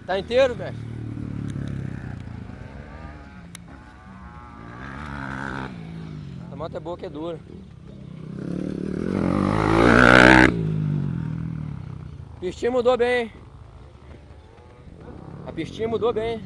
Tá inteiro, mestre? A moto é boa que é dura. A pistinha mudou bem. A pistinha mudou bem.